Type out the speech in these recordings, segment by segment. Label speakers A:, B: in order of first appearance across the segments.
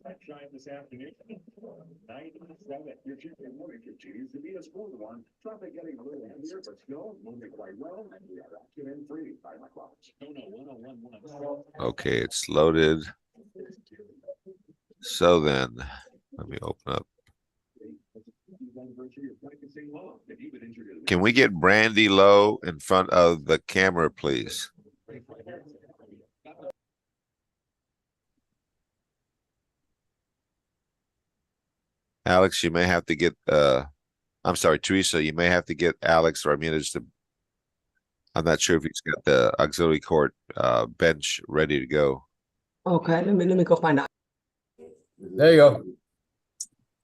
A: Sunshine this afternoon. 97. Your Tuesday morning continues to be a smooth one. Traffic getting a little heavier, but still moving quite well. And we are accident free by my clocks.
B: Okay, it's loaded. So then, let me open up. Can we get Brandy Lowe in front of the camera, please? Alex, you may have to get, I'm sorry, Teresa, you may have to get Alex Ramirez to, I'm not sure if he's got the auxiliary court bench ready to go.
C: Okay, let me go find out.
D: There you go.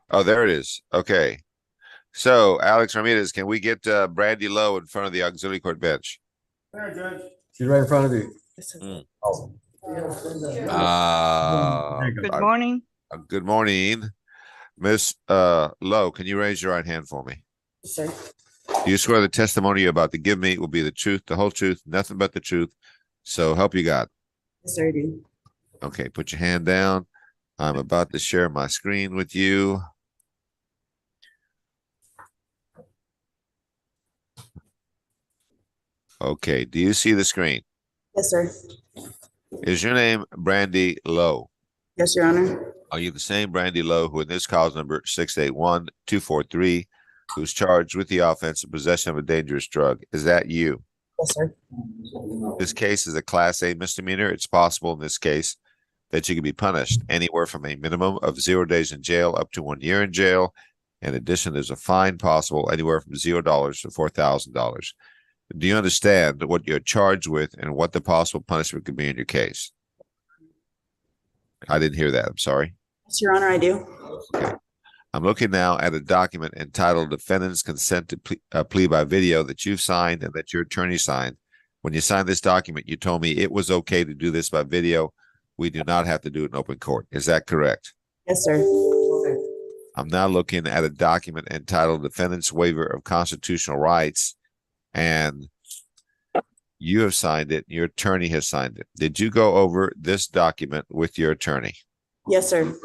B: Oh, there it is. Okay. So, Alex Ramirez, can we get Brandy Lowe in front of the auxiliary court bench?
D: There, Judge. She's right in front of you. Oh.
E: Good morning.
B: Good morning. Miss Lowe, can you raise your right hand for me?
C: Sir.
B: Do you swear the testimony you're about to give me will be the truth, the whole truth, nothing but the truth? So help you God.
C: Yes, sir, I do.
B: Okay, put your hand down. I'm about to share my screen with you. Okay, do you see the screen?
C: Yes, sir.
B: Is your name Brandy Lowe?
C: Yes, Your Honor.
B: Are you the same Brandy Lowe who in this cause number 681-243, who's charged with the offense of possession of a dangerous drug? Is that you?
C: Yes, sir.
B: This case is a Class A misdemeanor. It's possible in this case that you could be punished anywhere from a minimum of 0 days in jail up to 1 year in jail. In addition, there's a fine possible anywhere from $0 to $4,000. Do you understand what you're charged with and what the possible punishment could be in your case? I didn't hear that. I'm sorry.
C: Yes, Your Honor, I do.
B: Okay. I'm looking now at a document entitled Defendant's Consent to Plea by Video that you've signed and that your attorney signed. When you signed this document, you told me it was okay to do this by video. We do not have to do it in open court. Is that correct?
C: Yes, sir.
B: I'm now looking at a document entitled Defendant's Waiver of Constitutional Rights, and you have signed it. Your attorney has signed it. Did you go over this document with your attorney?
C: Yes, sir.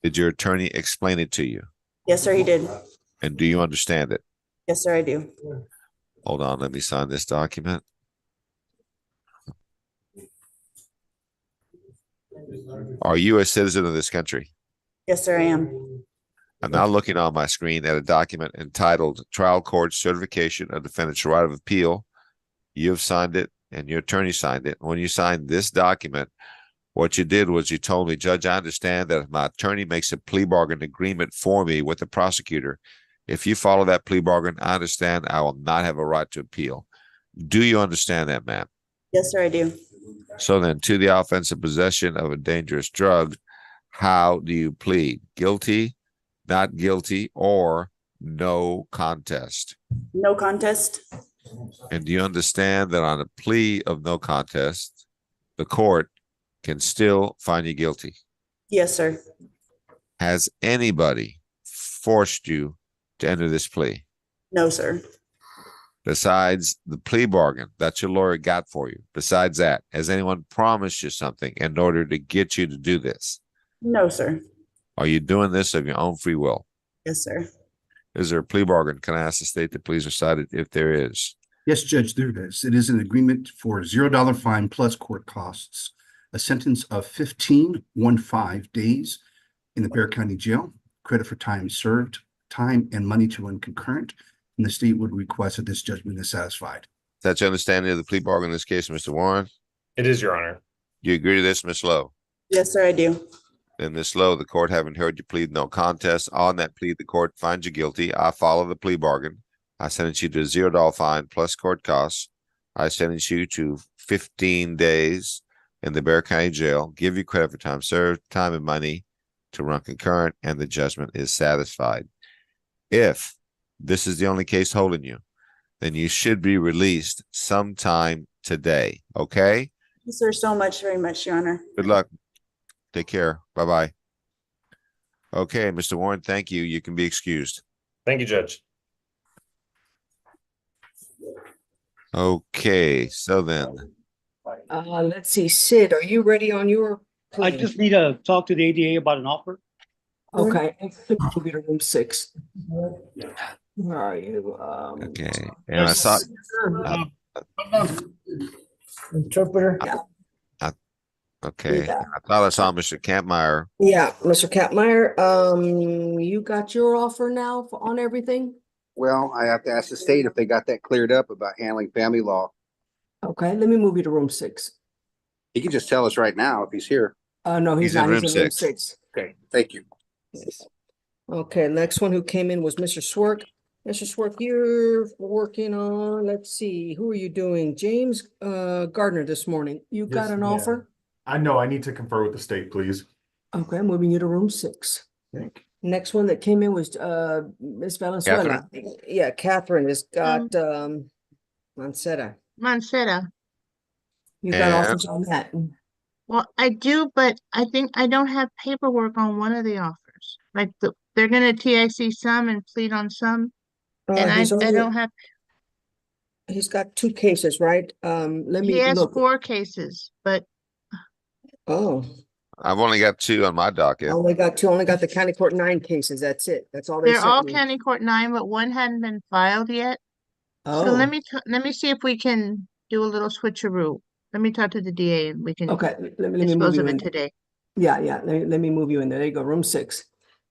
B: Did your attorney explain it to you?
C: Yes, sir, he did.
B: And do you understand it?
C: Yes, sir, I do.
B: Hold on, let me sign this document. Are you a citizen of this country?
C: Yes, sir, I am.
B: I'm now looking on my screen at a document entitled Trial Court Certification of Defendant's Right of Appeal. You have signed it and your attorney signed it. When you signed this document, what you did was you told me, Judge, I understand that if my attorney makes a plea bargain agreement for me with the prosecutor, if you follow that plea bargain, I understand I will not have a right to appeal. Do you understand that, ma'am?
C: Yes, sir, I do.
B: So then, to the offense of possession of a dangerous drug, how do you plead? Guilty, not guilty, or no contest?
C: No contest.
B: And do you understand that on a plea of no contest, the court can still find you guilty?
C: Yes, sir.
B: Has anybody forced you to enter this plea?
C: No, sir.
B: Besides the plea bargain that your lawyer got for you, besides that, has anyone promised you something in order to get you to do this?
C: No, sir.
B: Are you doing this of your own free will?
C: Yes, sir.
B: Is there a plea bargain? Can I ask the state to please recite it if there is?
F: Yes, Judge, there is. It is an agreement for $0 fine plus court costs, a sentence of 15 days in the Bexar County Jail, credit for time served, time and money to run concurrent, and the state would request that this judgment is satisfied.
B: Is that your understanding of the plea bargain in this case, Mr. Warren?
A: It is, Your Honor.
B: Do you agree to this, Ms. Lowe?
C: Yes, sir, I do.
B: Then, Ms. Lowe, the court having heard you plead no contest, on that plea, the court finds you guilty. I follow the plea bargain. I sentence you to a $0 fine plus court costs. I sentence you to 15 days in the Bexar County Jail, give you credit for time served, time and money to run concurrent, and the judgment is satisfied. If this is the only case holding you, then you should be released sometime today, okay?
C: Thank you, sir, so much, very much, Your Honor.
B: Good luck. Take care. Bye-bye. Okay, Mr. Warren, thank you. You can be excused.
A: Thank you, Judge.
B: Okay, so then,
C: Let's see, Sid, are you ready on your
E: I just need to talk to the ADA about an offer.
G: Okay, we'll be to room 6. Where are you?
B: Okay, and I saw,
D: Interpreter.
B: okay,
G: Yeah.
B: I thought I saw Mr. Campmeyer.
G: Yeah, Mr. Capmeyer, you got your offer now on everything?
F: Well, I have to ask the state if they got that cleared up about handling family law.
G: Okay, let me move you to room 6.
F: He can just tell us right now if he's here.
G: No, he's
B: He's in
G: not.
B: room
G: He's in room
B: 6.
G: 6.
F: Okay, thank you.
G: Yes. Okay, next one who came in was Mr. Swerk. Mr. Swerk, you're working on, let's see, who are you doing? James Gardner this morning. You got
H: Yes,
G: an
H: ma'am.
G: offer?
H: I know, I need to confer with the state, please.
G: Okay, I'm moving you to room 6. Next one that came in was Ms. Valenzuela. Yeah, Catherine has got Mancera.
I: Mancera.
G: You got
B: And-
G: offers on that?
I: Well, I do, but I think I don't have paperwork on one of the offers. Like they're gonna TIC some and plead on some, and I don't have,
G: He's got 2 cases, right? Let
I: he
G: me
I: has
G: look.
I: 4 cases, but
G: Oh,
B: I've only got 2 on my docket.
G: only got the county court 9 cases. That's it. That's all they
I: they're all
G: sent me.
I: county court 9, but one hadn't been filed yet. So
G: Oh,
I: let me see if we can do a little switcheroo. Let me talk to the DA and we can
G: okay. Let me move
I: dispose
G: you
I: of
G: in.
I: it today.
G: Yeah. Let me move you in there. There you go. Room 6.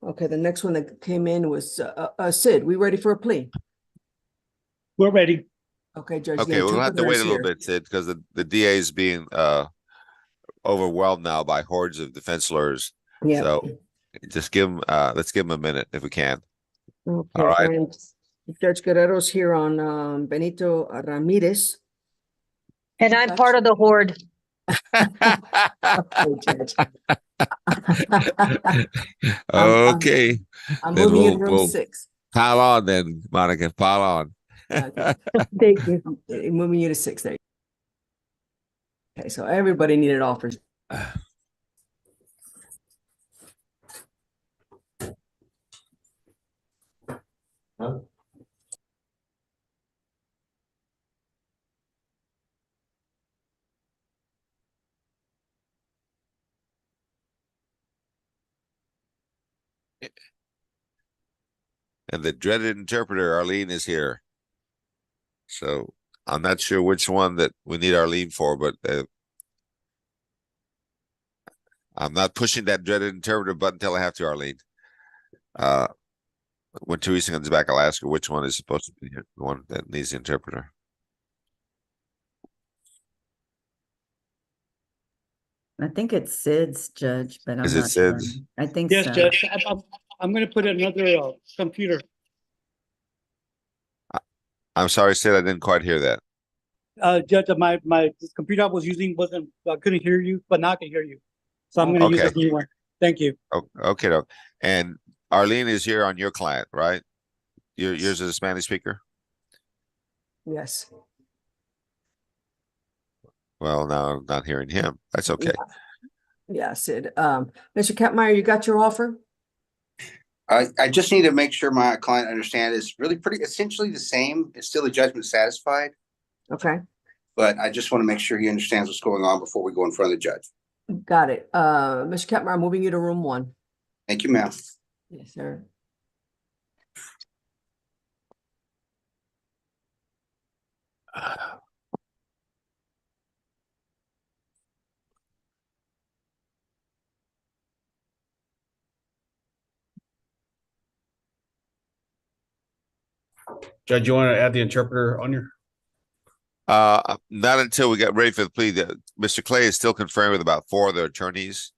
G: Okay, the next one that came in was Sid. We ready for a plea?
E: We're ready.
G: Okay, Judge. the
B: Okay, we'll have to
G: interpreter
B: wait
G: is
B: a little
G: here.
B: bit, Sid, because the DA is being overwhelmed now by hordes of defense lawyers.
G: Yeah.
B: So just give him, let's give him a minute if we can.
G: Okay,
B: right.
G: and Judge Guerrero's here on Benito Ramirez.
J: And I'm part of the horde.
G: Okay, Judge.
B: Okay,
G: I'm
B: Then
G: moving you to
B: we'll-
G: room
B: we'll-
G: 6.
B: pile on then, Monica, pile on.
G: Okay.
J: Thank you.
G: Moving you to 6 there. Okay, so everybody needed offers.
B: And the dreaded interpreter, Arlene, is here. So I'm not sure which one that we need Arlene for, but I'm not pushing that dreaded interpreter button until I have to, Arlene. When Teresa comes back, I'll ask her which one is supposed to be the one that needs the interpreter.
K: I think it's Sid's, Judge, but I'm
B: Is it
K: not sure.
B: Sid's?
K: I think
E: Yes,
K: so.
E: Judge. I'm gonna put another computer.
B: I'm sorry, Sid, I didn't quite hear that.
E: Judge, my this computer I was using wasn't, I couldn't hear you, but now I can hear you. So I'm gonna use
B: Okay.
E: this new one. Thank you.
B: Okay, though. And Arlene is here on your client, right? Yours is a Spanish speaker?
G: Yes.
B: Well, now I'm not hearing him. That's okay.
G: Yeah, Sid. Mr. Capmeyer, you got your offer?
F: I just need to make sure my client understands it's really pretty essentially the same. It's still a judgment satisfied,
G: Okay,
F: but I just want to make sure he understands what's going on before we go in front of the judge.
G: got it. Mr. Capmeyer, I'm moving you to room 1.
F: Thank you, ma'am.
G: Yes, sir.
D: Judge, you want to add the interpreter on your?
B: Not until we get ready for the plea. Mr. Clay is still conferring with about 4 of the attorneys.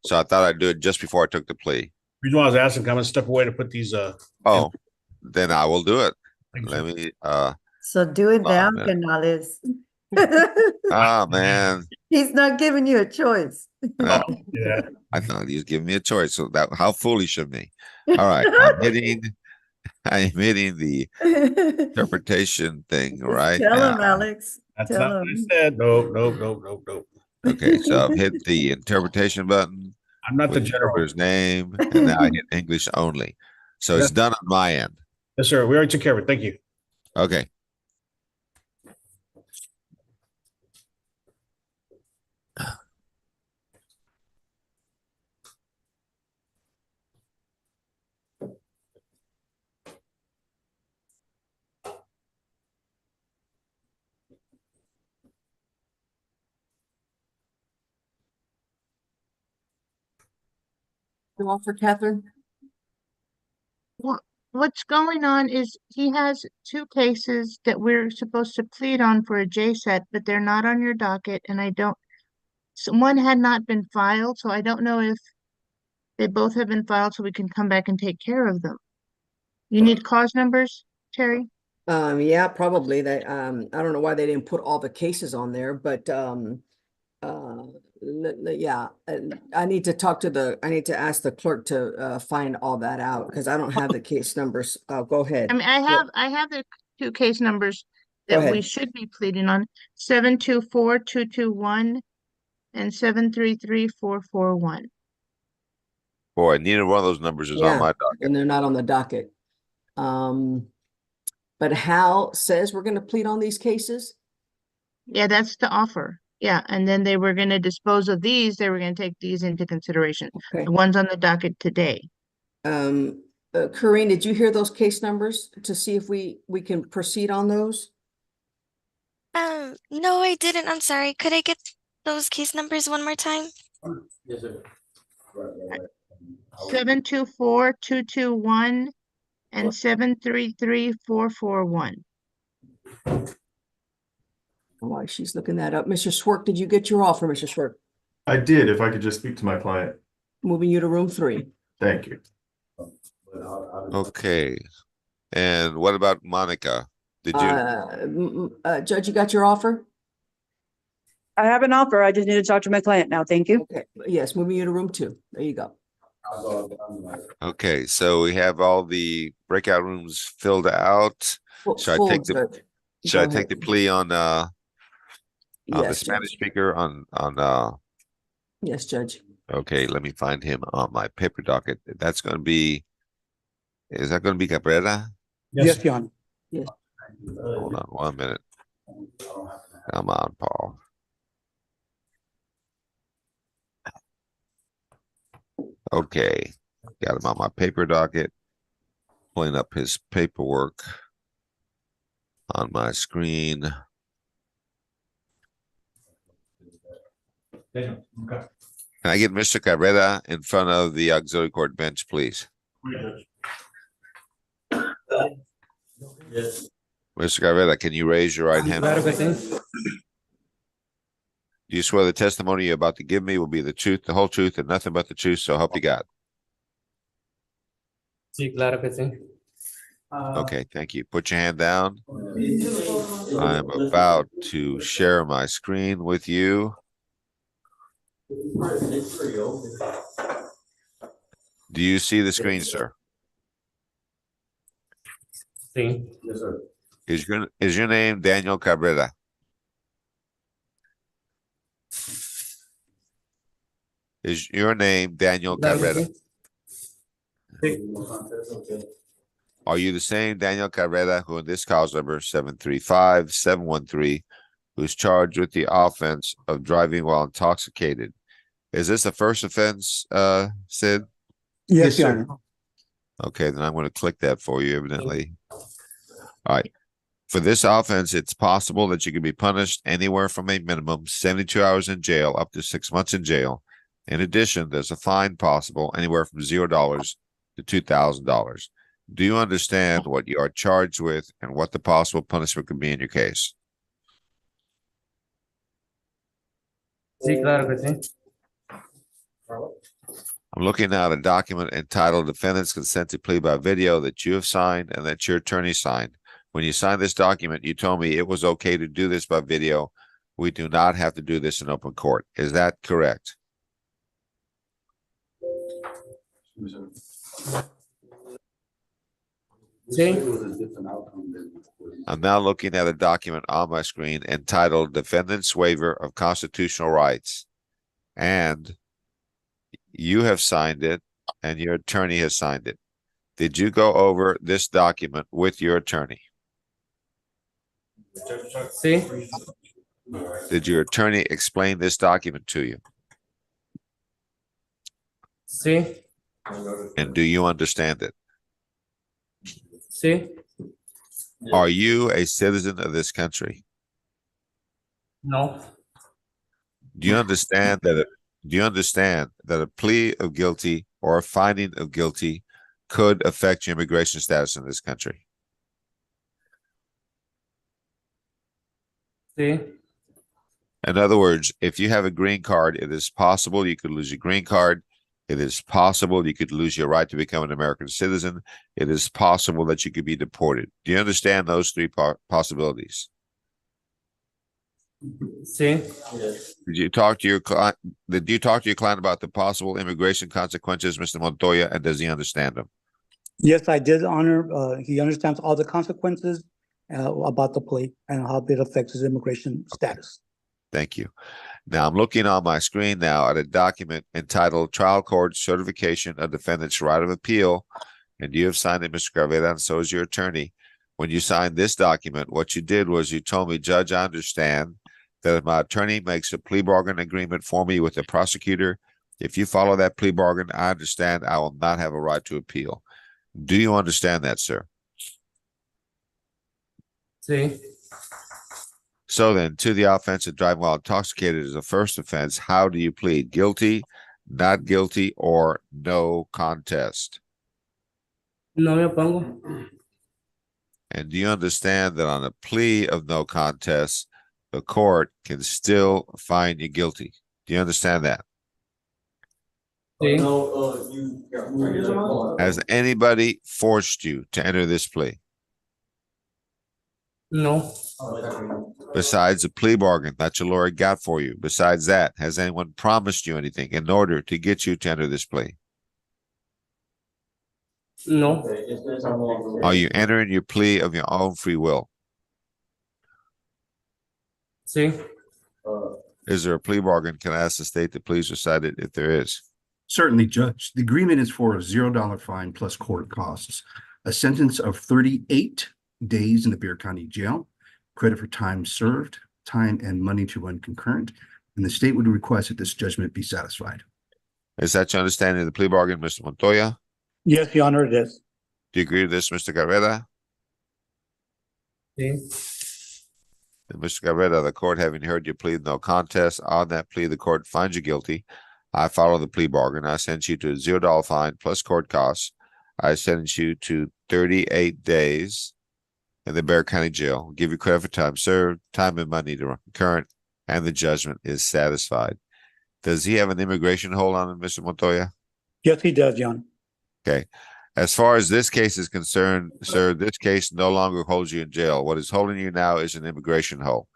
B: So I thought I'd do it just before I took the plea.
D: Reason why I was asking, come and step away to put these,
B: Oh, then I will do it.
D: Thank you.
B: Let me,
K: So do it
B: Oh,
K: now,
B: man.
K: Canales.
B: oh, man.
K: He's not giving you a choice.
B: No,
D: yeah,
B: I thought he was giving me a choice. So that, how foolish of me. All right. I'm hitting the interpretation thing,
K: Just
B: right?
K: Tell him,
B: now.
K: Alex.
D: that's
K: Tell
D: not what I
K: him.
D: said. Nope.
B: Okay, so I've hit the interpretation button.
D: I'm not the
B: with
D: general.
B: interpreter's name, and now I hit English only. So it's done on my end.
D: Yes, sir. We already took care of it. Thank you.
B: Okay.
G: The offer, Catherine?
I: What's going on is he has two cases that we're supposed to plead on for a JSET, but they're not on your docket, and one had not been filed, so I don't know if they both have been filed, so we can come back and take care of them. You need cause numbers, Terry?
G: Yeah, probably. I don't know why they didn't put all the cases on there, but, yeah, I need to ask the clerk to, find all that out, because I don't have the case numbers. Go ahead.
I: I mean, I have the two case numbers
G: Go
I: that we
G: ahead.
I: should be pleading on, 724-221 and 733-441.
B: Boy, neither one of those numbers is on
G: Yeah,
B: my docket.
G: and they're not on the docket. But Hal says we're gonna plead on these cases?
I: Yeah, that's the offer. Yeah, and then they were gonna dispose of these, they were gonna take these into consideration.
G: Okay.
I: The ones on the docket today.
G: Corinne, did you hear those case numbers to see if we can proceed on those?
L: No, I didn't. I'm sorry. Could I get those case numbers one more time?
D: Yes, sir.
I: 724-221 and 733-441.
G: While she's looking that up, Mr. Schwark, did you get your offer, Mr. Schwark?
H: I did, if I could just speak to my client.
G: Moving you to room 3.
H: Thank you.
B: Okay. And what about Monica? Did you?
G: Judge, you got your offer?
J: I have an offer. I just need to talk to my client now. Thank you.
G: Okay, yes, moving you to room 2. There you go.
B: Okay, so we have all the breakout rooms filled out. Should I take the plea on the
G: Yes,
B: Spanish
G: Judge.
B: speaker on
G: Yes, Judge.
B: okay, let me find him on my paper docket. Is that gonna be Cabrera?
E: Yes, Your Honor.
B: Hold on 1 minute. Come on, Paul. Okay, got him on my paper docket. Pulling up his paperwork on my screen.
D: Okay.
B: Can I get Mr. Cabrera in front of the auxiliary court bench, please?
D: Yes.
B: Mr. Cabrera, can you raise your right hand?
D: Claro que sí.
B: Do you swear the testimony you're about to give me will be the truth, the whole truth, and nothing but the truth, so help you God?
D: Sí, claro que sí.
B: Okay, thank you. Put your hand down. I'm about to share my screen with you. Do you see the screen, sir?
D: Sí. Yes, sir.
B: Is your name Daniel Cabrera? Is your name Daniel
D: Claro que
B: Cabrera?
D: sí. Sí.
B: Are you the same Daniel Cabrera who in this cause number 735-713, who's charged with the offense of driving while intoxicated? Is this a first offense, Sid?
E: Yes, Your
F: sir.
E: Honor.
B: Okay, then I'm going to click that for you, evidently. All right. For this offense, it's possible that you can be punished anywhere from a minimum 72 hours in jail up to 6 months in jail. In addition, there's a fine possible anywhere from $0 to $2,000. Do you understand what you are charged with and what the possible punishment could be in your case?
D: Sí, claro que sí.
B: I'm looking at a document entitled Defendant's Consent to Plea by Video that you have signed and that your attorney signed. When you signed this document, you told me it was okay to do this by video. We do not have to do this in open court. Is that correct?
D: Sí.
B: I'm now looking at a document on my screen entitled Defendant's Waiver of Constitutional Rights. And you have signed it and your attorney has signed it. Did you go over this document with your attorney?
D: Sí.
B: Did your attorney explain this document to you?
D: Sí.
B: And do you understand it?
D: Sí.
B: Are you a citizen of this country?
D: No.
B: Do you understand that a plea of guilty or a finding of guilty could affect your immigration status in this country?
E: See?
B: In other words, if you have a green card, it is possible you could lose your green card. It is possible you could lose your right to become an American citizen. It is possible that you could be deported. Do you understand those three possibilities?
E: See?
B: Did you talk to your client? Did you talk to your client about the possible immigration consequences, Mr. Montoya, and does he understand them?
E: Yes, I did, Honor. He understands all the consequences about the plea and how it affects his immigration status.
B: Thank you. Now I'm looking on my screen now at a document entitled Trial Court Certification of Defendant's Right of Appeal, and you have signed it, Mr. Graveda, and so is your attorney. When you signed this document, what you did was you told me, Judge, I understand that if my attorney makes a plea bargain agreement for me with the prosecutor, if you follow that plea bargain, I understand I will not have a right to appeal. Do you understand that, sir?
E: See?
B: So then, to the offense of driving while intoxicated is a first offense. How do you plead? Guilty, not guilty, or no contest?
E: No me opongo.
B: And do you understand that on a plea of no contest, the court can still find you guilty? Do you understand that?
E: See?
B: Has anybody forced you to enter this plea?
E: No.
B: Besides the plea bargain that your lawyer got for you, besides that, has anyone promised you anything in order to get you to enter this plea?
E: No.
B: Are you entering your plea of your own free will?
E: See?
B: Is there a plea bargain? Can I ask the state to please recite it if there is?
F: Certainly, Judge. The agreement is for a $0 fine plus court costs, a sentence of 38 days in the Bexar County Jail, credit for time served, time and money to run concurrent, and the state would request that this judgment be satisfied.
B: Is that your understanding of the plea bargain, Mr. Montoya?
E: Yes, Your Honor, it is.
B: Do you agree to this, Mr. Garreta?
E: See?
B: And Mr. Garreta, the court having heard you plead no contest, on that plea, the court finds you guilty. I follow the plea bargain. I sent you to a $0 fine plus court costs. I sentence you to 38 days in the Bexar County Jail. Give you credit for time served, time and money to run concurrent, and the judgment is satisfied. Does he have an immigration hold on him, Mr. Montoya?
E: Yes, he does, Your Honor.
B: Okay. As far as this case is concerned, sir, this case no longer holds you in jail. What is holding you now is an immigration hold.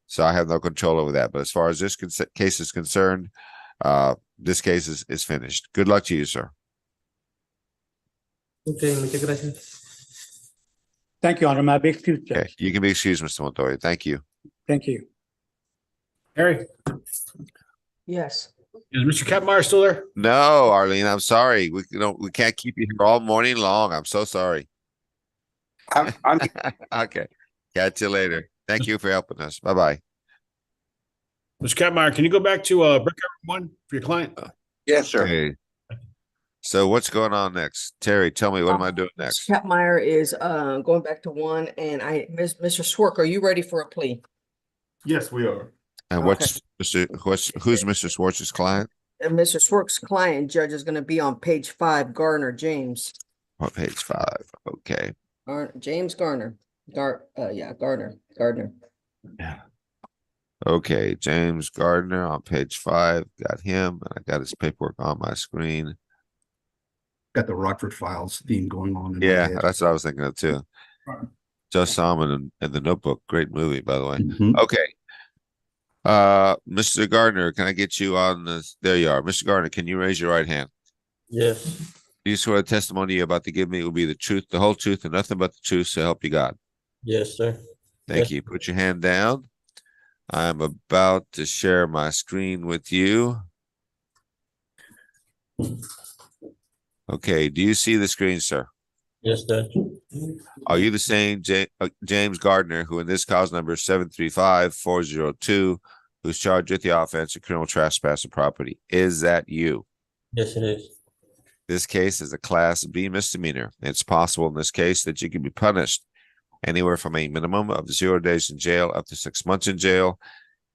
B: So I have no control over that. But as far as this case is concerned, this case is finished. Good luck to you, sir.
E: Okay, muchas gracias. Thank you, Honor. My big excuse, Judge.
B: Okay, you can be excused, Mr. Montoya. Thank you.
E: Thank you.
M: Harry,
G: Yes.
M: is Mr. Kapmeyer still there?
B: No, Arlene, I'm sorry. We can't keep you here all morning long. I'm so sorry.
M: I'm
B: Okay. Catch you later. Thank you for helping us. Bye-bye.
M: Mr. Kapmeyer, can you go back to Brickyard 1 for your client?
N: Yes, sir.
B: Okay. So what's going on next? Terry, tell me, what am I doing next?
G: Kapmeyer is going back to 1, and Mr. Swerk, are you ready for a plea?
H: Yes, we are.
B: And who's Mr. Schwartz's client?
G: And Mr. Swerk's client, Judge, is going to be on page 5, Garner James.
B: On page 5. Okay.
G: James Garner. Gardner.
B: Yeah. Okay, James Gardner on page 5. Got him, and I got his paperwork on my screen.
F: Got the Rockford Files theme going on. in my
B: Yeah,
F: head.
B: that's what I was thinking of too. Just saw him in the Notebook. Great movie, by the way.
F: Mhm.
B: Okay. Mr. Gardner, can I get you on this? There you are. Mr. Gardner, can you raise your right hand?
E: Yes.
B: Do you swear the testimony you're about to give me will be the truth, the whole truth, and nothing but the truth, so help you God?
E: Yes, sir.
B: Thank you. Put your hand down. I'm about to share my screen with you. Okay, do you see the screen, sir?
E: Yes, Judge.
B: Are you the same James Gardner, who in this cause number 735-402, who's charged with the offense of criminal trespass of property? Is that you?
E: Yes, it is.
B: This case is a Class B misdemeanor. It's possible in this case that you could be punished anywhere from a minimum of 0 days in jail up to 6 months in jail.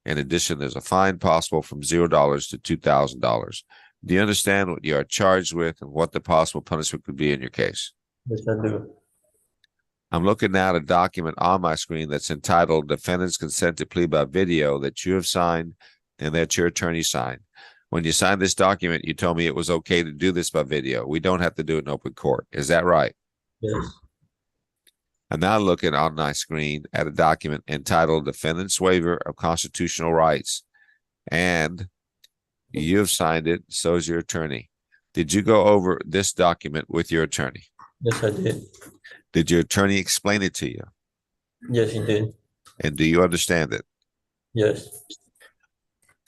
B: In addition, there's a fine possible from $0 to $2,000. Do you understand what you are charged with and what the possible punishment could be in your case?
D: Yes, I do.
B: I'm looking now at a document on my screen that's entitled Defendant's Consent to Plea by Video that you have signed and that your attorney signed. When you signed this document, you told me it was okay to do this by video. We don't have to do it in open court. Is that right?
D: Yes.
B: I'm now looking on my screen at a document entitled Defendant's Waiver of Constitutional Rights. And you have signed it, so is your attorney. Did you go over this document with your attorney?
D: Yes, I did.
B: Did your attorney explain it to you?
D: Yes, he did.
B: And do you understand it?
D: Yes.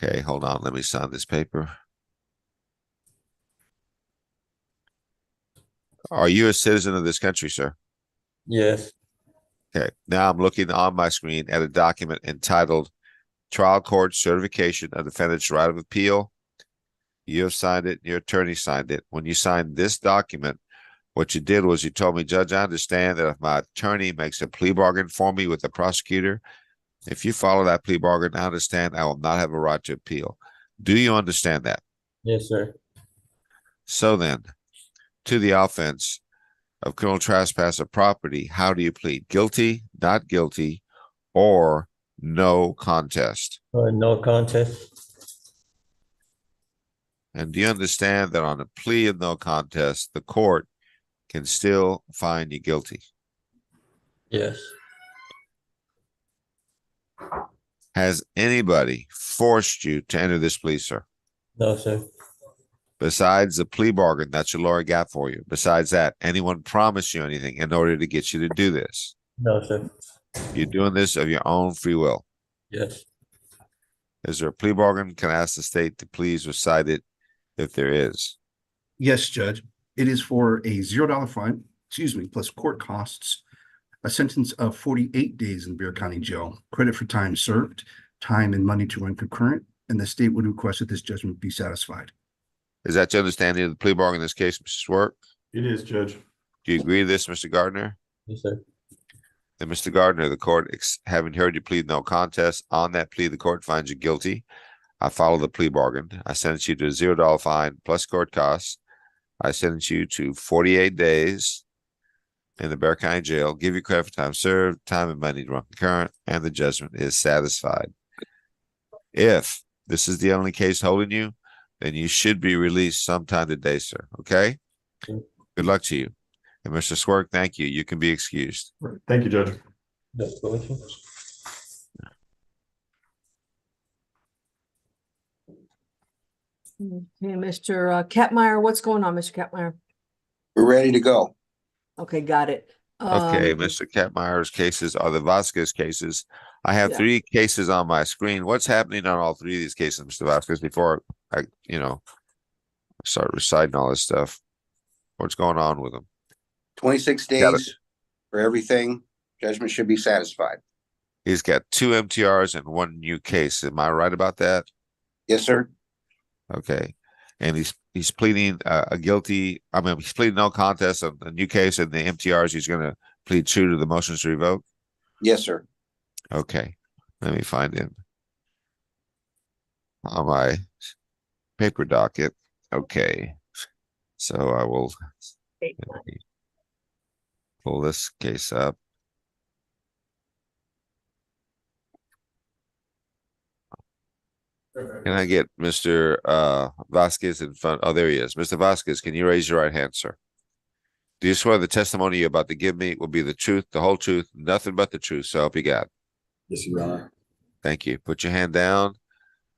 B: Okay, hold on. Let me sign this paper. Are you a citizen of this country, sir?
D: Yes.
B: Okay, now I'm looking on my screen at a document entitled Trial Court Certification of Defendant's Right of Appeal. You have signed it, your attorney signed it. When you signed this document, what you did was you told me, Judge, I understand that if my attorney makes a plea bargain for me with the prosecutor, if you follow that plea bargain, I understand I will not have a right to appeal. Do you understand that?
D: Yes, sir.
B: So then, to the offense of criminal trespass of property, how do you plead? Guilty, not guilty, or no contest?
D: No contest.
B: And do you understand that on a plea of no contest, the court can still find you guilty?
D: Yes.
B: Has anybody forced you to enter this plea, sir?
D: No, sir.
B: Besides the plea bargain that your lawyer got for you, besides that, anyone promised you anything in order to get you to do this?
D: No, sir.
B: You're doing this of your own free will.
D: Yes.
B: Is there a plea bargain? Can I ask the state to please recite it if there is?
F: Yes, Judge. It is for a $0 fine, plus court costs, a sentence of 48 days in Bear County Jail, credit for time served, time and money to run concurrent, and the state would request that this judgment be satisfied.
B: Is that your understanding of the plea bargain in this case, Mr. Swerk?
H: It is, Judge.
B: Do you agree to this, Mr. Gardner?
D: Yes, sir.
B: And Mr. Gardner, the court, having heard you plead no contest, on that plea, the court finds you guilty. I follow the plea bargain. I sentence you to a $0 fine plus court costs. I sentence you to 48 days in the Bear County Jail, give you credit for time served, time and money to run concurrent, and the judgment is satisfied. If this is the only case holding you, then you should be released sometime today, sir. Okay? Good luck to you. And Mr. Swerk, thank you. You can be excused.
H: Thank you, Judge.
D: Yes, go ahead.
G: Okay, Mr. Katmeyer, what's going on, Mr. Katmeyer?
N: We're ready to go.
G: Okay, got it.
B: Okay, Mr. Katmeyer's cases are the Vasquez cases. I have
G: Yeah.
B: 3 cases on my screen. What's happening on all 3 of these cases, Mr. Vasquez, before I start reciting all this stuff? What's going on with them?
N: 26
B: Got it.
N: days for everything. Judgment should be satisfied.
B: He's got 2 MTRs and 1 new case. Am I right about that?
N: Yes, sir.
B: Okay. And he's pleading he's pleading no contest on the new case, and the MTRs he's going to plead true to the motions to revoke.
N: Yes, sir.
B: Okay. Let me find him on my paper docket. Okay. So I will pull this case up. Can I get Mr. Vasquez in front? Oh, there he is. Mr. Vasquez, can you raise your right hand, sir? Do you swear the testimony you're about to give me will be the truth, the whole truth, nothing but the truth, so help you God?
H: Yes, Your Honor.
B: Thank you. Put your hand down.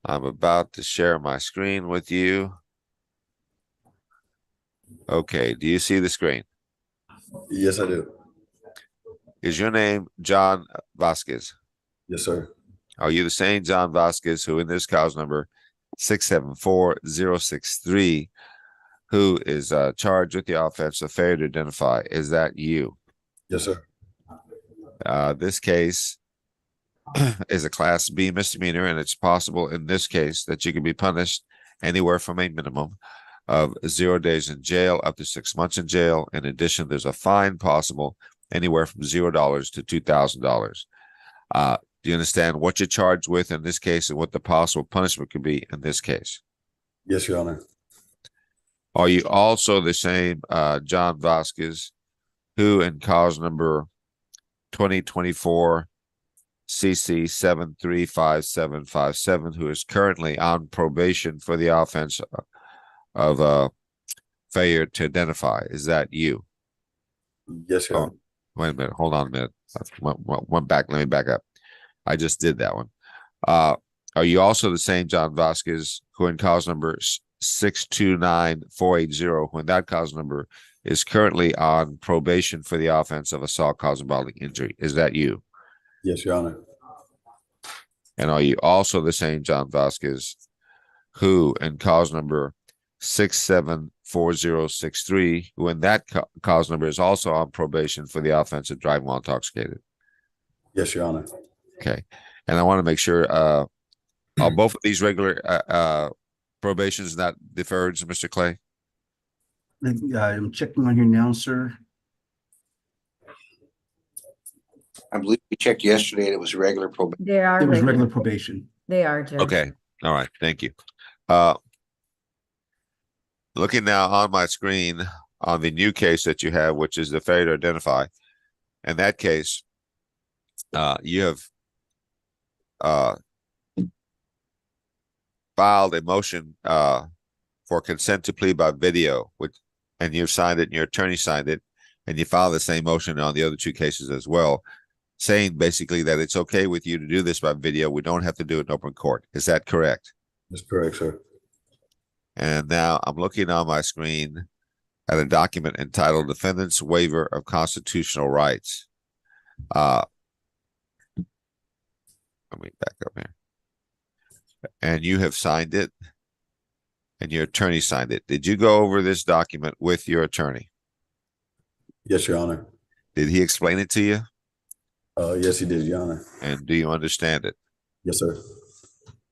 B: I'm about to share my screen with you. Okay, do you see the screen?
H: Yes, I do.
B: Is your name John Vasquez?
H: Yes, sir.
B: Are you the same John Vasquez who in this cause number 674-063, who is charged with the offense of failure to identify? Is that you?
H: Yes, sir.
B: This case is a Class B misdemeanor, and it's possible in this case that you can be punished anywhere from a minimum of 0 days in jail up to 6 months in jail. In addition, there's a fine possible anywhere from $0 to $2,000. Do you understand what you're charged with in this case and what the possible punishment could be in this case?
H: Yes, Your Honor.
B: Are you also the same John Vasquez, who in cause number 2024 CC 735757, who is currently on probation for the offense of failure to identify? Is that you?
H: Yes, Your Honor.
B: Wait a minute. Hold on a minute. One back. Let me back up. I just did that one. Are you also the same John Vasquez, who in cause number 629480, when that cause number is currently on probation for the offense of assault causing bodily injury? Is that you?
H: Yes, Your Honor.
B: And are you also the same John Vasquez, who in cause number 674063, who in that cause number is also on probation for the offense of driving while intoxicated?
H: Yes, Your Honor.
B: Okay. And I want to make sure, are both of these regular probations not deferred, Mr. Clay?
F: I'm checking on here now, sir.
N: I believe we checked yesterday and it was regular probation.
K: They are.
F: It was
K: regular.
F: regular probation.
K: They are, Judge.
B: Okay. All right. Thank you. Looking now on my screen on the new case that you have, which is the failure to identify. In that case, you have filed a motion for consent to plea by video, and you've signed it and your attorney signed it, and you filed the same motion on the other two cases as well, saying basically that it's okay with you to do this by video. We don't have to do it in open court. Is that correct?
H: That's correct, sir.
B: And now I'm looking on my screen at a document entitled Defendant's Waiver of Constitutional Rights. Let me back up here. And you have signed it, and your attorney signed it. Did you go over this document with your attorney?
H: Yes, Your Honor.
B: Did he explain it to you?
H: Yes, he did, Your Honor.
B: And do you understand it?
H: Yes, sir.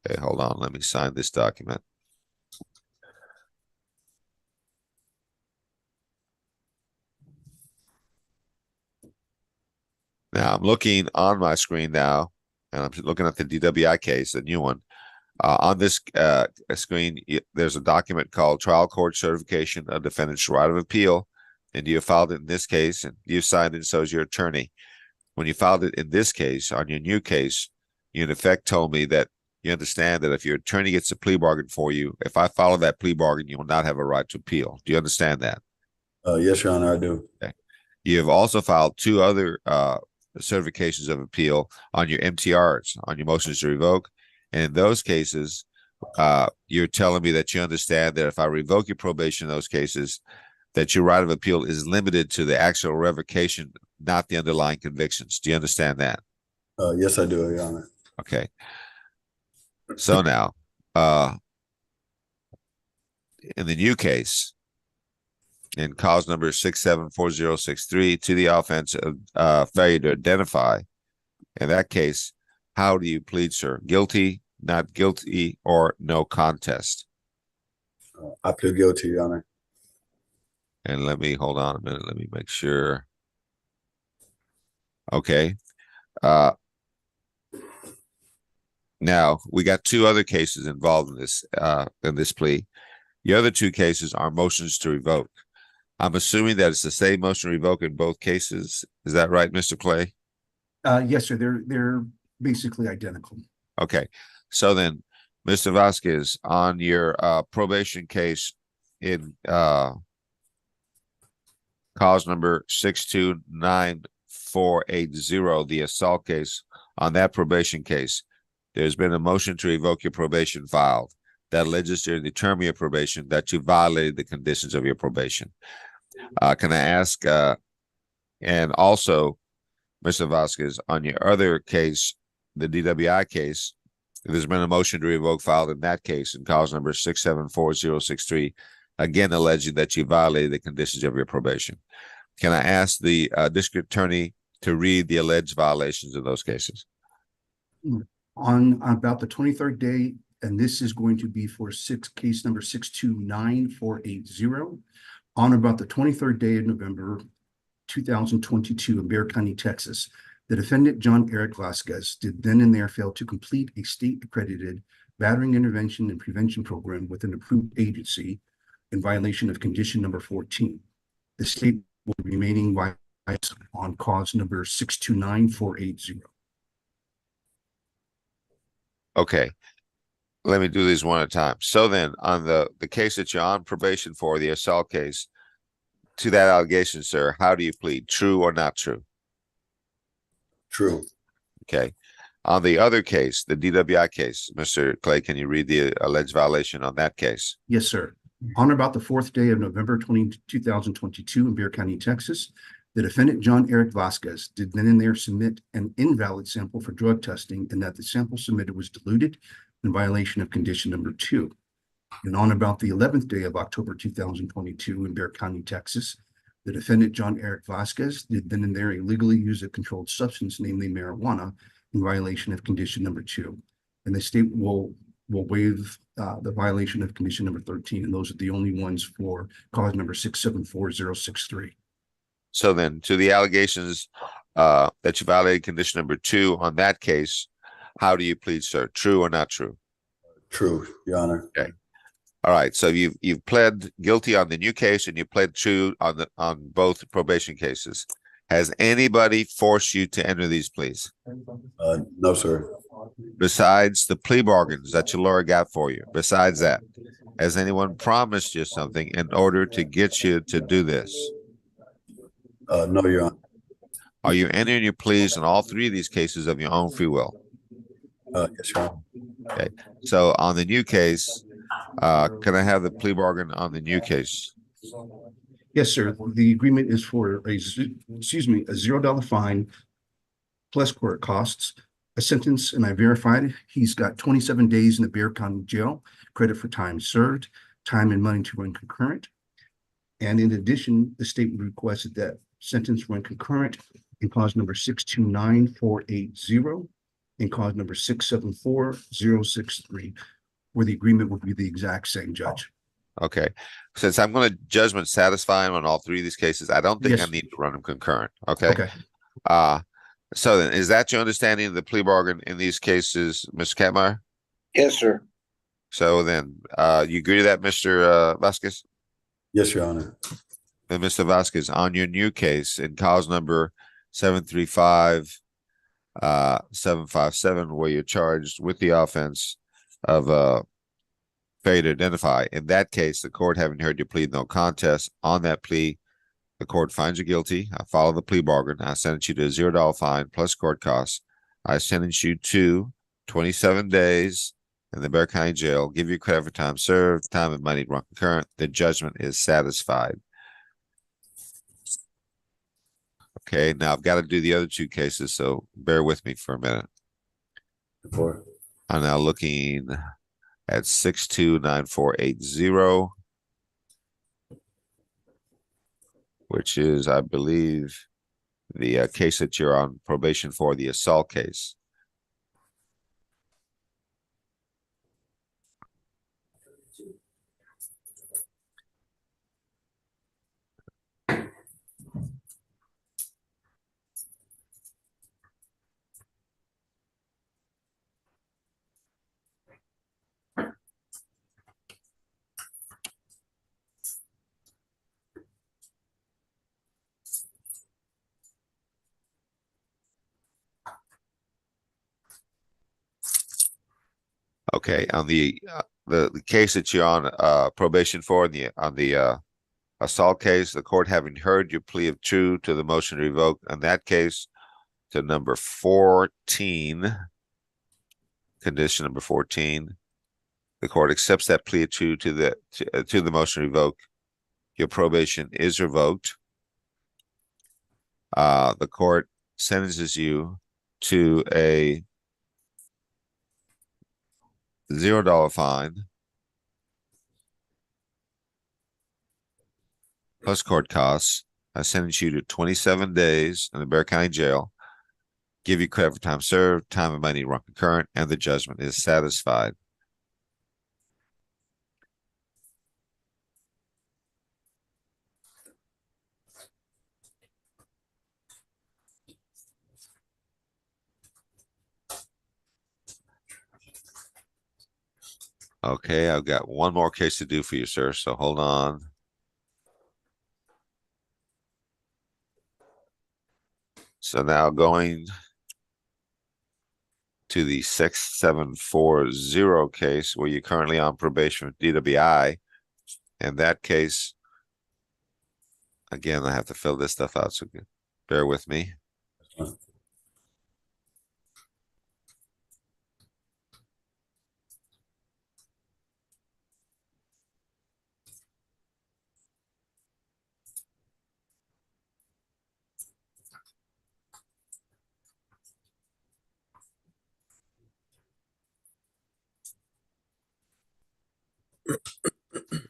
B: Okay, hold on. Let me sign this document. Now I'm looking on my screen now, and I'm looking at the DWI case, the new one. On this screen, there's a document called Trial Court Certification of Defendant's Right of Appeal, and you filed it in this case, and you signed it, and so is your attorney. When you filed it in this case, on your new case, you in effect told me that you understand that if your attorney gets a plea bargain for you, if I follow that plea bargain, you will not have a right to appeal. Do you understand that?
H: Yes, Your Honor, I do.
B: Okay. You have also filed two other certifications of appeal on your MTRs, on your motions to revoke. And in those cases, you're telling me that you understand that if I revoke your probation in those cases, that your right of appeal is limited to the actual revocation, not the underlying convictions. Do you understand that?
H: Yes, I do, Your Honor.
B: Okay. So now, in the new case, in cause number 674063 to the offense of failure to identify, in that case, how do you plead, sir? Guilty, not guilty, or no contest?
H: I plead guilty, Your Honor.
B: And let me hold on a minute. Let me make sure. Okay. Now we got two other cases involved in this plea. The other two cases are motions to revoke. I'm assuming that it's the same motion to revoke in both cases. Is that right, Mr. Clay?
F: Yes, sir. They're basically identical.
B: Okay. So then, Mr. Vasquez, on your probation case in cause number 629480, the assault case, on that probation case, there's been a motion to revoke your probation filed that alleges during the term of your probation that you violated the conditions of your probation. Can I ask, and also, Mr. Vasquez, on your other case, the DWI case, there's been a motion to revoke filed in that case in cause number 674063, again alleging that you violated the conditions of your probation. Can I ask the district attorney to read the alleged violations of those cases?
F: On about the 23rd day, and this is going to be for case number 629480. On about the 23rd day of November 2022 in Bexar County, Texas, the defendant, John Eric Vasquez, did then and there fail to complete a state-accredited battering intervention and prevention program with an approved agency, which resulted in the filing of a motion to revoke. The motion to revoke was filed in that case in cause number 629480. On about the 23rd day of November 2022 in Bexar County, Texas, the defendant, John Eric Vasquez, did then and there fail to complete a state-accredited battering intervention and prevention program with an approved agency, in violation of condition number 14. The state will be remaining wise on cause number 629480.
B: Okay. Let me do these one at a time. So then, on the case that you're on probation for, the assault case, to that allegation, sir, how do you plead? True or not true?
H: True.
B: Okay. On the other case, the DWI case, Mr. Clay, can you read the alleged violation on that case?
F: Yes, sir. On or about the 4th day of November 2022 in Bexar County, Texas, the defendant, John Eric Vasquez, did then and there submit an invalid sample for drug testing, and that the sample submitted was diluted in violation of condition number 2. And on about the 11th day of October 2022 in Bexar County, Texas, the defendant, John Eric Vasquez, did then and there illegally use a controlled substance, namely marijuana, in violation of condition number 2. And the state will waive the violation of condition number 13, and those are the only ones for cause number 674063.
B: So then, to the allegations that you violated condition number 2 on that case, how do you plead, sir? True or not true?
H: True, Your Honor.
B: Okay. All right. So you've pled guilty on the new case and you pled true on both probation cases. Has anybody forced you to enter these pleas?
H: No, sir.
B: Besides the plea bargains that your lawyer got for you, besides that, has anyone promised you something in order to get you to do this?
H: No, Your Honor.
B: Are you entering your pleas in all 3 of these cases of your own free will?
H: Yes, Your Honor.
B: Okay. So on the new case, can I have the plea bargain on the new case?
F: Yes, sir. The agreement is for a $0 fine plus court costs, a sentence, and I verified he's got 27 days in the Bexar County Jail, credit for time served, time and money to run concurrent. And in addition, the state requested that sentence run concurrent in cause number 629480 and cause number 674063, where the agreement would be the exact same, Judge.
B: Okay. Since I'm going to judgment satisfy him on all 3 of these cases, I don't think
F: Yes.
B: I need to run them concurrent. Okay.
F: Okay.
B: So then, is that your understanding of the plea bargain in these cases, Mr. Katmeyer?
N: Yes, sir.
B: So then, you agree to that, Mr. Vasquez?
H: Yes, Your Honor.
B: Then, Mr. Vasquez, on your new case in cause number 735-757, where you're charged with the offense of failure to identify. In that case, the court, having heard you plead no contest, on that plea, the court finds you guilty. I follow the plea bargain. I sentence you to a $0 fine plus court costs. I sentence you to 27 days in the Bexar County Jail, give you credit for time served, time and money run concurrent. The judgment is satisfied. Okay, now I've got to do the other 2 cases, so bear with me for a minute. I'm now looking at 629480, which is, I believe, the case that you're on probation for, the assault case. Okay, on the case that you're on probation for, on the assault case, the court, having heard your plea of true to the motion to revoke on that case, to number 14, condition number 14, the court accepts that plea of true to the motion to revoke. Your probation is revoked. The court sentences you to a $0 fine plus court costs. I sentence you to 27 days in the Bexar County Jail, give you credit for time served, time and money run concurrent, and the judgment is satisfied. Okay, I've got one more case to do for you, sir, so hold on. So now going to the 6740 case where you're currently on probation with DWI. In that case, again, I have to fill this stuff out, so bear with me.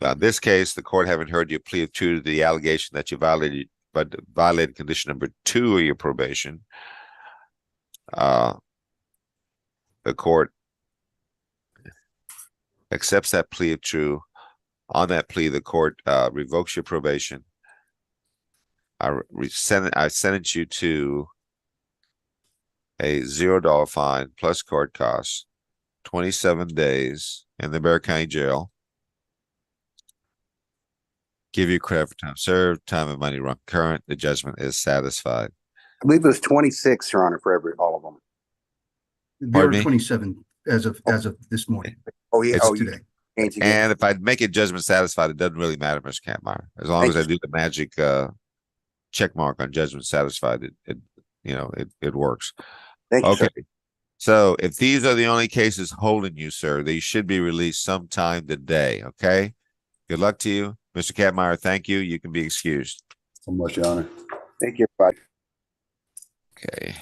B: In this case, the court having heard you plead to the allegation that you violated condition number 2 of your probation. The court accepts that plea of true. On that plea, the court revokes your probation. I sentence you to a $0 fine plus court costs, 27 days in the Bexar County Jail. Give you credit for time served, time and money run current. The judgment is satisfied.
N: I believe it was 26, Your Honor, for all of them.
F: There were
B: Pardon me?
F: 27 as of this morning.
N: Oh, yeah.
B: It's
N: Oh,
F: today.
B: And if I make it judgment satisfied, it doesn't really matter, Mr. Kampmeyer. As long as I do the magic check mark on judgment satisfied, it works.
N: Thank you, sir.
B: Okay. So if these are the only cases holding you, sir, they should be released sometime today. Okay. Good luck to you. Mr. Kampmeyer, thank you. You can be excused.
H: So much, Your Honor.
N: Thank you, everybody.
B: Okay.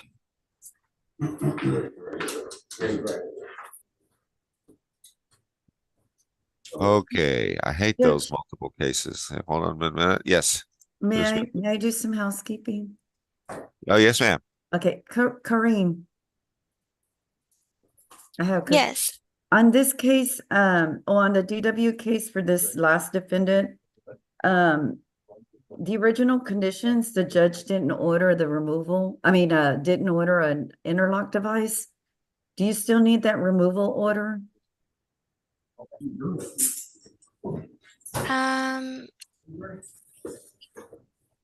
B: Okay. I hate those multiple cases. Hold on a minute. Yes.
K: May I do some housekeeping?
B: Oh, yes, ma'am.
K: Okay, Kareem. I have.
L: Yes.
K: On this case, on the DW case for this last defendant, the original conditions, the judge didn't order the removal. Didn't order an interlock device. Do you still need that removal order?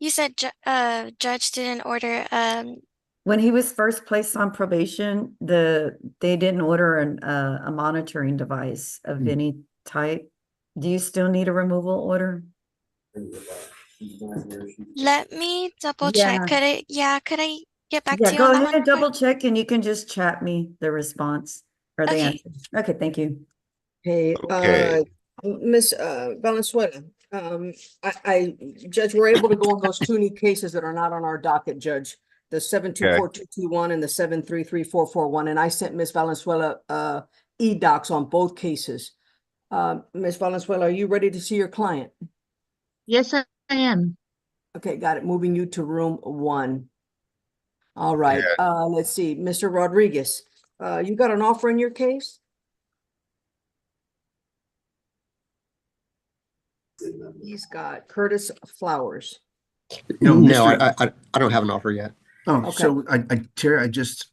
L: You said judge didn't order
K: When he was first placed on probation, they didn't order a monitoring device of any type. Do you still need a removal order?
L: let me double check. Could I get back to
K: Yeah,
L: you
K: go
L: on that
K: ahead
L: one?
K: and double check and you can just chat me the response or the
L: Okay.
K: answer. Okay, thank you.
G: Hey,
B: Okay.
G: Miss Valenzuela, Judge, we're able to go on those two new cases that are not on our docket, Judge. The 7242221 and the 7333441, and I sent Miss Valenzuela e-docs on both cases. Miss Valenzuela, are you ready to see your client?
I: Yes, I am.
G: Okay, got it. Moving you to room 1. All right, let's see, Mr. Rodriguez, you got an offer in your case? He's got Curtis Flowers.
F: No,
D: No,
F: Mr.
D: I don't have an offer yet.
F: Oh,
G: Okay.
F: so Terry, I just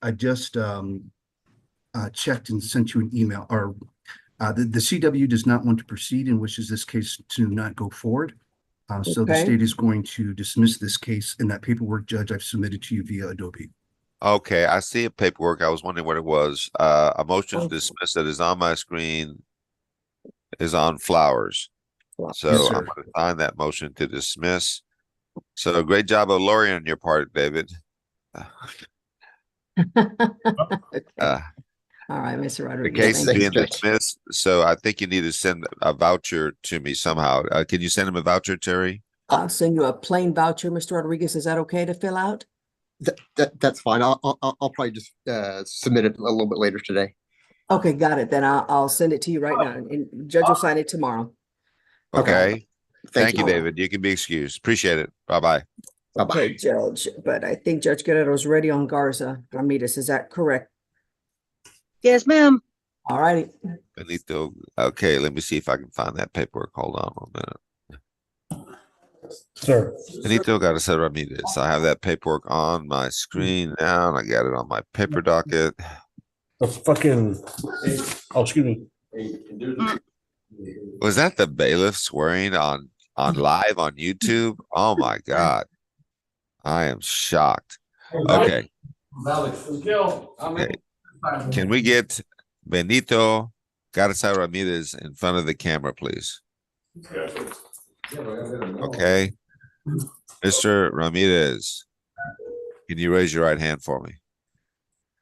F: checked and sent you an email, or the CW does not want to proceed and wishes this case to not go forward. So the
G: Okay.
F: state is going to dismiss this case, and that paperwork, Judge, I've submitted to you via Adobe.
B: Okay, I see a paperwork. I was wondering what it was. A motion to
G: Okay.
B: dismiss that is on my screen is on Flowers. So
F: Yes,
B: I'm
F: sir.
B: going to sign that motion to dismiss. So great job of lawyer on your part, David.
G: All right, Mr.
B: The
G: Rodriguez.
B: case is
G: thank you.
B: being dismissed, so I think you need to send a voucher to me somehow. Can you send him a voucher, Terry?
G: I'll send you a plain voucher, Mr. Rodriguez. Is that okay to fill out?
D: That's fine. I'll probably just submit it a little bit later today.
G: Okay, got it. Then I'll send it to you right now, and Judge will sign it tomorrow.
B: Okay. Thank you,
G: you.
B: David. You can be excused. Appreciate it. Bye-bye.
G: Okay, Judge, but I think Judge Guerrero's ready on Garza Ramirez. Is that correct?
J: Yes, ma'am.
G: All righty.
B: Benito. Okay, let me see if I can find that paperwork. Hold on a minute.
M: Sir.
B: Benito Garza Ramirez. I have that paperwork on my screen now, and I got it on my paper docket.
M: The fucking, oh, excuse me.
B: Was that the bailiff swearing on live on YouTube? Oh my God. I am shocked. Okay. Okay. Can we get Benito Garza Ramirez in front of the camera, please? Okay. Mr. Ramirez, can you raise your right hand for me?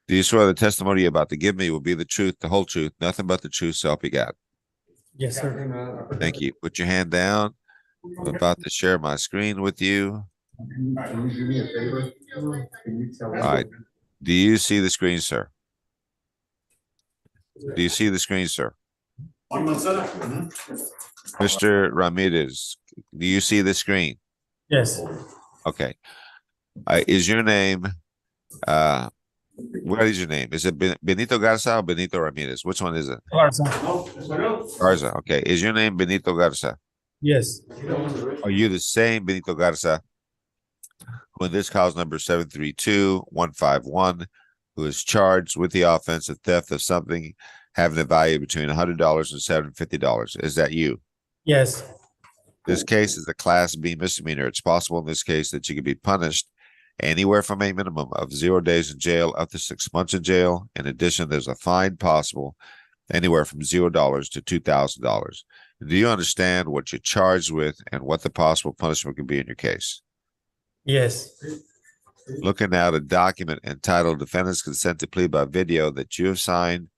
B: Do you swear the testimony you're about to give me will be the truth, the whole truth, nothing but the truth, so help you God?
E: Yes, sir.
B: Thank you. Put your hand down. I'm about to share my screen with you. All right. Do you see the screen, sir? Do you see the screen, sir? Mr. Ramirez, do you see the screen?
E: Yes.
B: Okay. Is your name, what is your name? Is it Benito Garza or Benito Ramirez? Which one is it?
E: Garza.
B: Garza. Okay. Is your name Benito Garza?
E: Yes.
B: Are you the same Benito Garza who in this cause number 732-151, who is charged with the offense of theft of something having a value between $100 and $750? Is that you?
E: Yes.
B: This case is a Class B misdemeanor. It's possible in this case that you could be punished anywhere from a minimum of 0 days in jail up to 6 months in jail. In addition, there's a fine possible anywhere from $0 to $2,000. Do you understand what you're charged with and what the possible punishment could be in your case?
E: Yes.
B: Looking at a document entitled Defendant's Consent to Plea by Video that you have signed,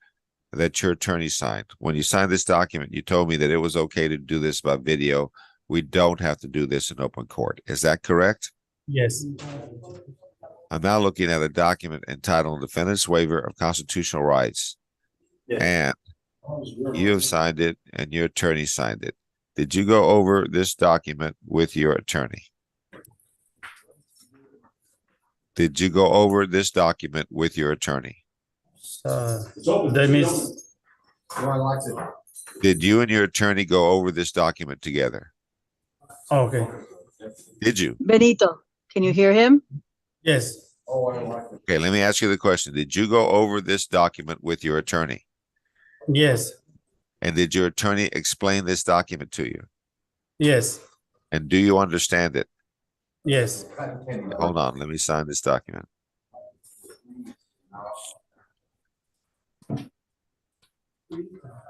B: that your attorney signed. When you signed this document, you told me that it was okay to do this by video. We don't have to do this in open court. Is that correct?
E: Yes.
B: I'm now looking at a document entitled Defendant's Waiver of Constitutional Rights. And you have signed it and your attorney signed it. Did you go over this document with your attorney? Did you go over this document with your attorney?
E: That means.
B: Did you and your attorney go over this document together?
E: Okay.
B: Did you?
J: Benito, can you hear him?
E: Yes.
B: Okay, let me ask you the question. Did you go over this document with your attorney?
E: Yes.
B: And did your attorney explain this document to you?
E: Yes.
B: And do you understand it?
E: Yes.
B: Hold on, let me sign this document.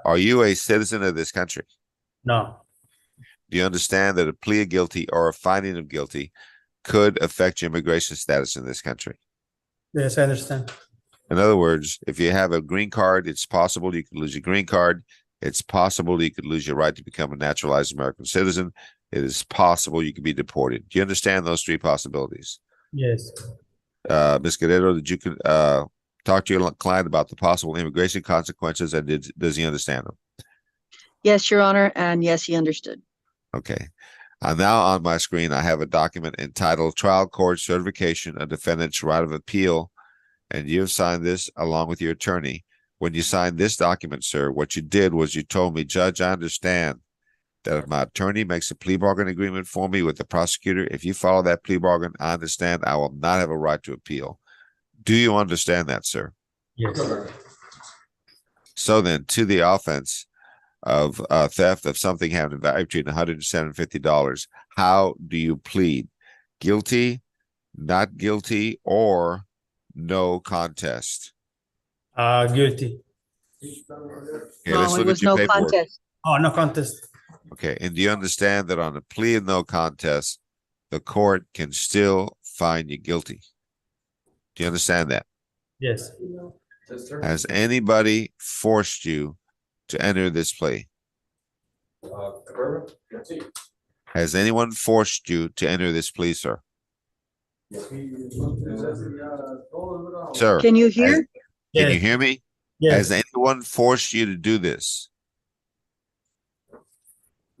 B: Are you a citizen of this country?
E: No.
B: Do you understand that a plea of guilty or a finding of guilty could affect your immigration status in this country?
E: Yes, I understand.
B: In other words, if you have a green card, it's possible you could lose your green card. It's possible you could lose your right to become a naturalized American citizen. It is possible you could be deported. Do you understand those three possibilities?
E: Yes.
B: Ms. Guerrero, did you talk to your client about the possible immigration consequences, and does he understand them?
J: Yes, Your Honor, and yes, he understood.
B: Okay. Now on my screen, I have a document entitled Trial Court Certification of Defendant's Right of Appeal, and you have signed this along with your attorney. When you signed this document, sir, what you did was you told me, Judge, I understand that if my attorney makes a plea bargain agreement for me with the prosecutor, if you follow that plea bargain, I understand I will not have a right to appeal. Do you understand that, sir?
E: Yes.
B: So then, to the offense of theft of something having a value between $100 and $750, how do you plead? Guilty, not guilty, or no contest?
E: Guilty.
B: Okay,
J: No,
B: let's
J: it
B: look
J: was
B: at your
J: no
B: paperwork.
J: contest.
E: Oh, no contest.
B: Okay, and do you understand that on a plea of no contest, the court can still find you guilty? Do you understand that?
E: Yes.
B: Has anybody forced you to enter this plea? Has anyone forced you to enter this plea, sir? Sir,
J: Can you hear?
B: can you hear me?
E: Yes.
B: Has anyone forced you to do this?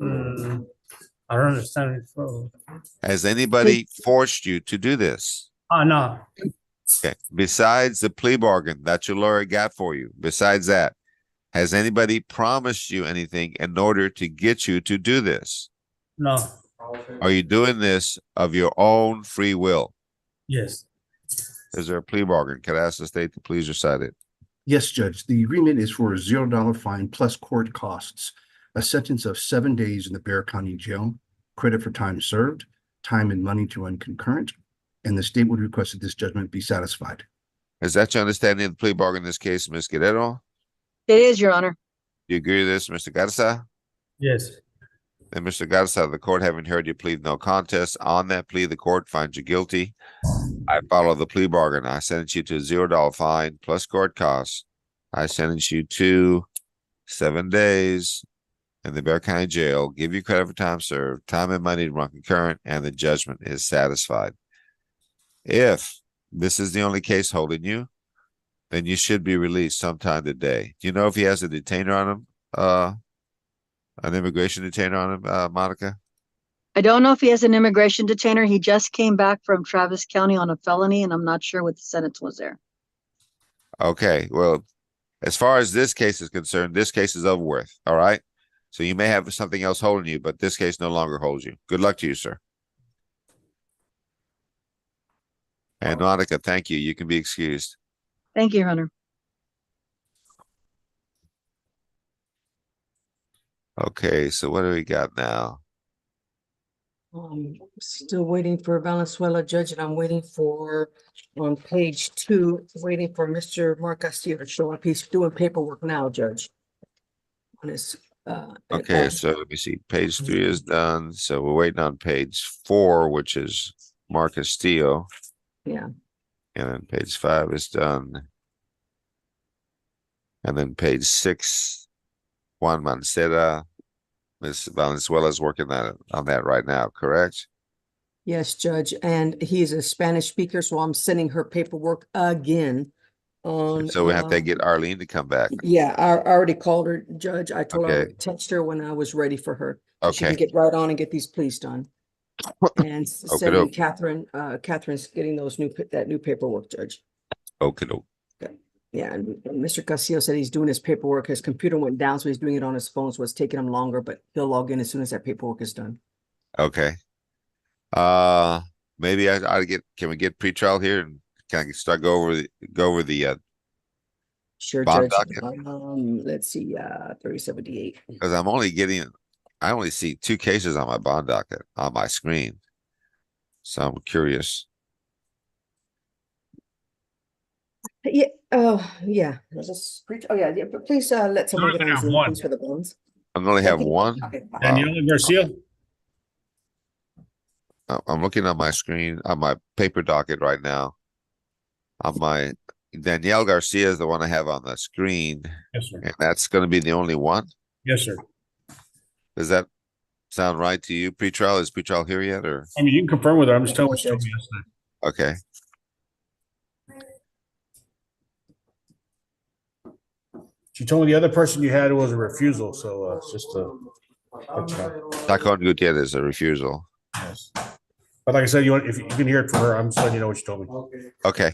E: I don't understand.
B: Has anybody forced you to do this?
E: No.
B: Okay. Besides the plea bargain that your lawyer got for you, besides that, has anybody promised you anything in order to get you to do this?
E: No.
B: Are you doing this of your own free will?
E: Yes.
B: Is there a plea bargain? Can I ask the state to please recite it?
F: Yes, Judge. The agreement is for a $0 fine plus court costs. a sentence of 7 days in the Bear County Jail, credit for time served, time and money to run concurrent, and the state would request that this judgment be satisfied.
B: Is that your understanding of the plea bargain in this case, Ms. Guerrero?
J: It is, Your Honor.
B: Do you agree with this, Mr. Garza?
M: Yes.
B: And Mr. Garza, the court having heard you plead no contest, on that plea, the court finds you guilty. I follow the plea bargain. I sentence you to a $0 fine plus court costs. I sentence you to 7 days in the Bear County Jail, give you credit for time served, time and money to run concurrent, and the judgment is satisfied. If this is the only case holding you, then you should be released sometime today. Do you know if he has a detainer on him? An immigration detainer on him, Monica?
J: I don't know if he has an immigration detainer. He just came back from Travis County on a felony, and I'm not sure what the sentence was there.
B: Okay, well, as far as this case is concerned, this case is over with, all right? So you may have something else holding you, but this case no longer holds you. Good luck to you, sir. And Monica, thank you. You can be excused.
J: Thank you, Your Honor.
B: Okay, so what do we got now?
G: Still waiting for Valenzuela, Judge, and I'm waiting for, on page 2, waiting for Mr. Mark Castillo to show up. He's doing paperwork now, Judge. On his,
B: Okay, so let me see. Page 3 is done. So we're waiting on page 4, which is Mark Castillo.
G: yeah.
B: And then page 5 is done. And then page 6, Juan Mancera. Ms. Valenzuela is working on that right now, correct?
G: Yes, Judge, and he's a Spanish speaker, so I'm sending her paperwork again on.
B: So we have to get Arlene to come back.
G: Yeah, I already called her, Judge. I told her I
B: Okay.
G: would text her when I was ready for her. So she can
B: Okay.
G: get right on and get these pleas done. And sending
B: doke.
G: Catherine, Catherine's getting those that new paperwork, Judge.
B: Okay.
G: Yeah, and Mr. Castillo said he's doing his paperwork. His computer went down, so he's doing it on his phone, so it's taking him longer, but he'll log in as soon as that paperwork is done.
B: Okay. Maybe can we get pretrial here and can I start go over the
G: Sure,
B: bond
G: Judge.
B: docket?
G: Let's see, 3078.
B: Because I only see 2 cases on my bond docket on my screen. So I'm curious.
G: Yeah, yeah. But please, let someone get on
M: have
G: Zoom,
M: one.
G: please, for the bonds.
B: I only have one.
G: Okay, fine.
B: Wow.
M: Daniela Garcia?
B: I'm looking on my screen, on my paper docket right now. Danielle Garcia is the one I have on the screen,
M: Yes, sir.
B: and that's going to be the only one.
M: Yes, sir.
B: Does that sound right to you? Pretrial, is pretrial here yet, or?
M: I mean, you can confirm with her. I'm just telling what she told me yesterday.
B: Okay.
M: She told me the other person you had was a refusal, so it's just
B: Tacon Gutierrez, a refusal.
M: yes. But like I said, if you can hear it from her, I'm just letting you know what she told me.
B: Okay.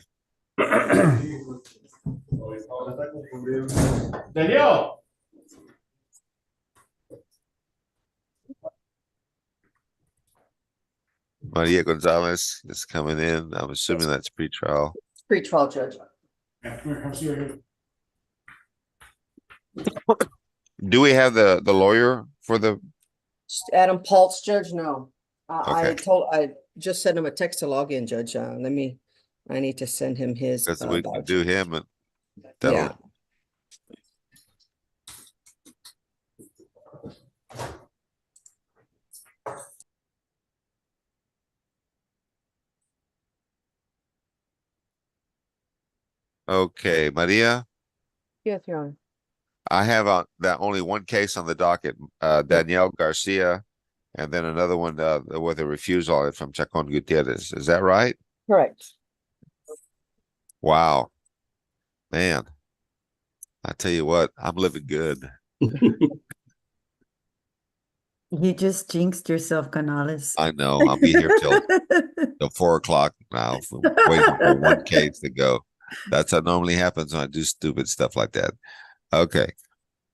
M: Danielle.
B: Maria Gonzalez is coming in. I'm assuming that's pretrial.
G: Pre-trial, Judge.
M: Yeah, come here, come see her here.
B: Do we have the lawyer for the?
G: Adam Paltz, Judge, no. I
B: Okay.
G: I just sent him a text to log in, Judge. I need to send him his.
B: Because we can
G: badge.
B: do him and
G: Yeah.
B: that'll. Okay, Maria,
G: Yes, Your Honor.
B: I have that only one case on the docket, Danielle Garcia, and then another one with a refusal from Chacon Gutierrez. Is that right?
G: Correct.
B: Wow, man, I tell you what, I'm living good.
K: You just jinxed yourself, Canales.
B: I know. I'll be here till 4 o'clock now, waiting for one case to go. That's what normally happens when I do stupid stuff like that. Okay.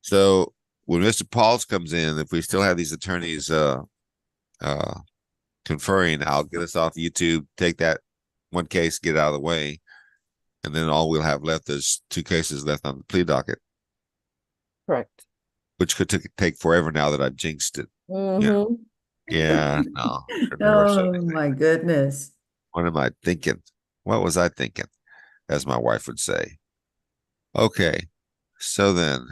B: So when Mr. Pauls comes in, if we still have these attorneys conferring, I'll get us off YouTube, take that one case, get out of the way, and then all we'll have left is 2 cases left on the plea docket.
G: Correct.
B: which could take forever now that I've jinxed it.
K: Mhm.
B: Yeah, no. should never said
K: Oh,
B: anything.
K: my goodness.
B: What am I thinking? What was I thinking? As my wife would say. Okay, so then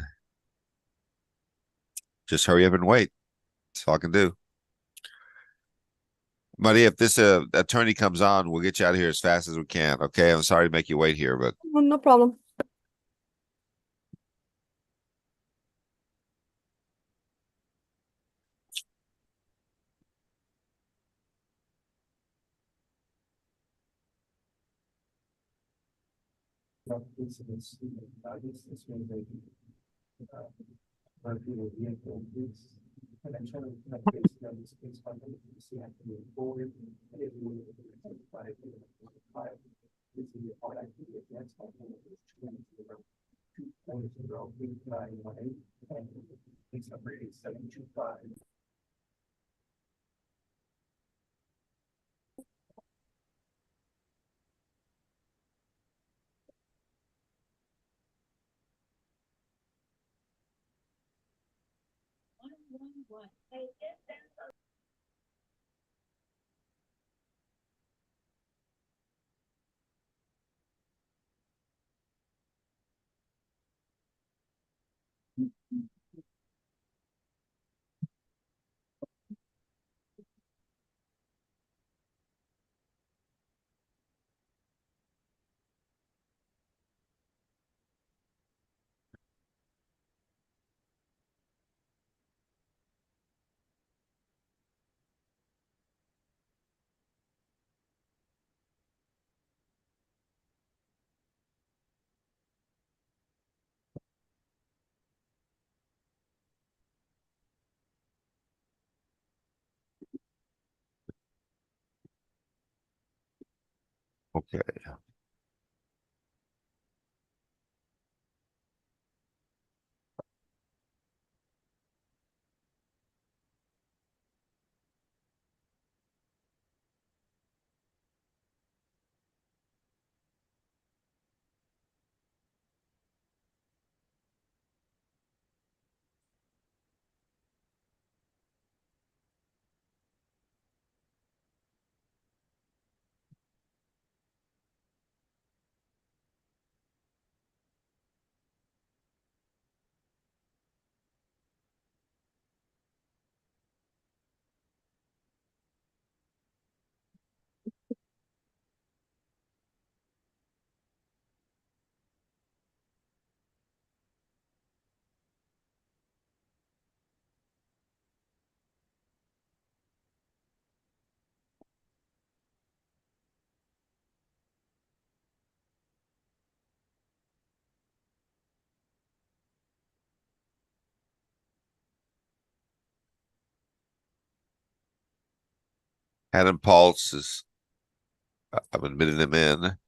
B: just hurry up and wait. That's all I can do. Maria, if this attorney comes on, we'll get you out of here as fast as we can. Okay, I'm sorry to make you wait here, but
G: No problem.
B: okay. Adam Pulse is, I'm admitting them in.